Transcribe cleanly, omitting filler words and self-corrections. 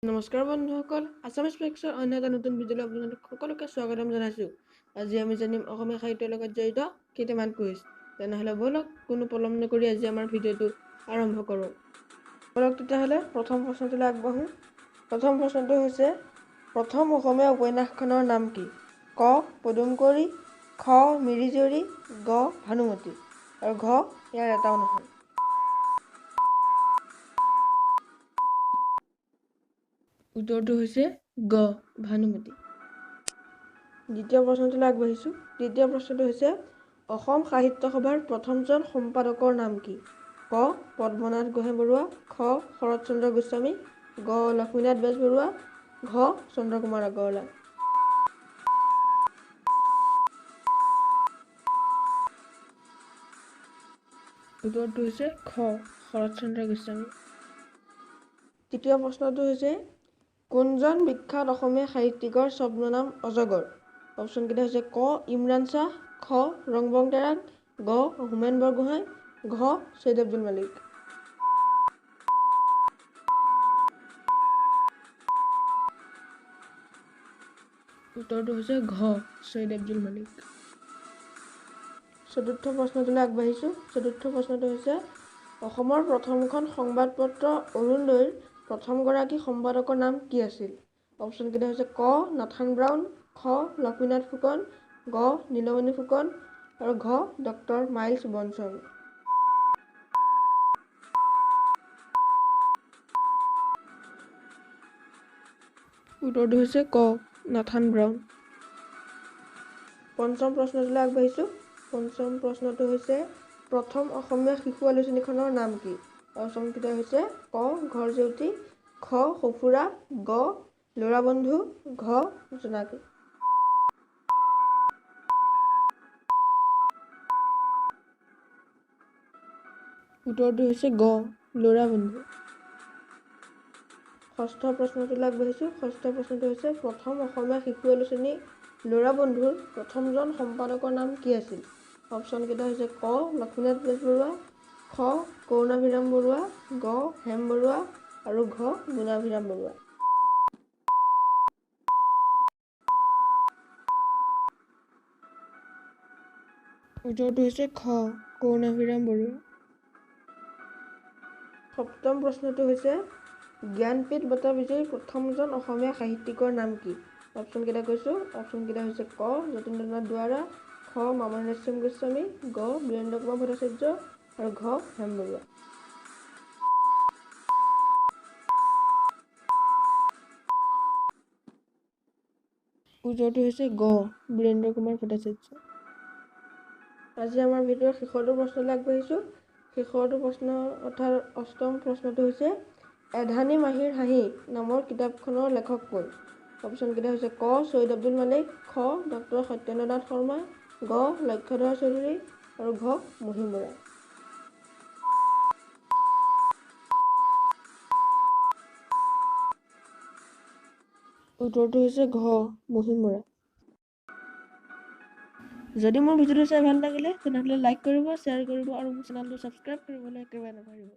নমস্কাৰ বন্ধুসকল, আছামিজ ফেক্সৰ অন্য এটা নতুন ভিডিঅ'লৈ আপোনালোক সকলোকে স্বাগতম জনাইছোঁ। আজি আমি জানিম অসমীয়া সাহিত্যৰ লগত জড়িত কেইটামান কুইজ। তেনেহ'লে ব'লক কোনো পলম নকৰি আজি আমাৰ ভিডিঅ'টো আৰম্ভ কৰোঁ। ব'লক তেতিয়াহ'লে প্ৰথম প্ৰশ্নটোলৈ আগবাঢ়োঁ। প্ৰথম প্ৰশ্নটো হৈছে, প্ৰথম অসমীয়া উপন্যাসখনৰ নাম কি? ক পদুম কুঁৱৰী, খ মিৰিজীয়ৰী, গ ভানুমতী আৰু ঘ ইয়াৰ এটাও নহয়। উত্তৰটো হৈছে গ ভানুমতী। দ্বিতীয় প্ৰশ্নটোলৈ আগবাঢ়িছোঁ। দ্বিতীয় প্ৰশ্নটো হৈছে, অসম সাহিত্য সভাৰ প্ৰথমজন সম্পাদকৰ নাম কি? ক পদ্মনাথ গোহাঞিবৰুৱা, খ শৰৎচন্দ্ৰ গোস্বামী, গ লক্ষ্মীনাথ বেজবৰুৱা, ঘ চন্দ্ৰকুমাৰ আগৰৱালা। উত্তৰটো হৈছে খ শৰৎচন্দ্ৰ গোস্বামী। তৃতীয় প্ৰশ্নটো হৈছে, কোনজন বিখ্যাত অসমীয়া সাহিত্যিকৰ ছদ্মনাম অজগৰ? অপশ্যনকেইটা হৈছে ক ইমৰান শ্বাহ, খ ৰংবং তেৰাক, গ হোমেন বৰগোহাঁই, ঘ চৈয়দ আব্দুল মালিক। উত্তৰটো হৈছে ঘ চৈয়দ আব্দুল মালিক। চতুৰ্থ প্ৰশ্নটোলৈ আগবাঢ়িছোঁ। চতুৰ্থ প্ৰশ্নটো হৈছে, অসমৰ প্ৰথমখন সংবাদপত্ৰ অৰুণোদয়ৰ প্ৰথমগৰাকী সম্পাদকৰ নাম কি আছিল? অপশ্যনকেইটা হৈছে ক নাথান ব্ৰাউন, খ লক্ষ্মীনাথ ফুকন, গ নীলমণি ফুকন আৰু ঘ ডক্টৰ মাইলছ বনছন। উত্তৰটো হৈছে ক নাথান ব্ৰাউন। পঞ্চম প্ৰশ্নটোলৈ আগবাঢ়িছোঁ। পঞ্চম প্ৰশ্নটো হৈছে, প্ৰথম অসমীয়া শিশু আলোচনীখনৰ নাম কি? অপশ্যনকেইটা হৈছে ক ঘৰ জেউতী, খ সঁফুৰা, গ ল'ৰা বন্ধু, ঘ জোনাকী। উত্তৰটো হৈছে গ ল'ৰা বন্ধু। ষষ্ঠ প্ৰশ্নটোলৈ আগবাঢ়িছোঁ। ষষ্ঠ প্ৰশ্নটো হৈছে, প্ৰথম অসমীয়া শিশু আলোচনী ল'ৰা বন্ধুৰ প্ৰথমজন সম্পাদকৰ নাম কি আছিল? অপশ্যনকেইটা হৈছে ক লক্ষ্মীনাথ বেজবৰুৱা, খ কৰুণাভিৰাম বৰুৱা, গ হেম বৰুৱা আৰু ঘ গুণাভিৰাম বৰুৱা। উত্তৰটো হৈছে খ কৰুণাভিৰাম বৰুৱা। সপ্তম প্ৰশ্নটো হৈছে, জ্ঞানপীঠ বঁটা বিজয়ী প্ৰথমজন অসমীয়া সাহিত্যিকৰ নাম কি? অপশ্যনকেইটা কৈছোঁ। অপশ্যনকেইটা হৈছে ক যতীন্দ্ৰনাথ দুৱৰা, খ মামণি ৰয়ছম গোস্বামী, গ বীৰেন্দ্ৰ কুমাৰ ভট্টাচাৰ্য আৰু ঘ হেম বৰুৱা। উত্তৰটো হৈছে গ বীৰেন্দ্ৰ কুমাৰ ভট্টাচাৰ্য। আজি আমাৰ ভিডিঅ'ৰ শেষৰটো প্ৰশ্নলৈ আগবাঢ়িছোঁ। শেষৰটো প্ৰশ্ন অৰ্থাৎ অষ্টম প্ৰশ্নটো হৈছে, এধানী মাহিৰ হাঁহি নামৰ কিতাপখনৰ লেখক কোন? অপশ্যনকেইটা হৈছে ক চৈয়দ আব্দুল মালিক, খ ডক্টৰ সত্যেন্দ্ৰ নাথ শৰ্মা, গ লক্ষ্যধৰ চৌধুৰী আৰু ঘ মহিম বৰা। উত্তৰটো হৈছে ঘ মহিম বৰা। যদি মোৰ ভিডিঅ'টো চাই ভাল লাগিলে তেনেহ'লে লাইক কৰিব, শ্বেয়াৰ কৰিব আৰু মোৰ চেনেলটো ছাবস্ক্ৰাইব কৰিবলৈ একেবাৰে নাপাহৰিব।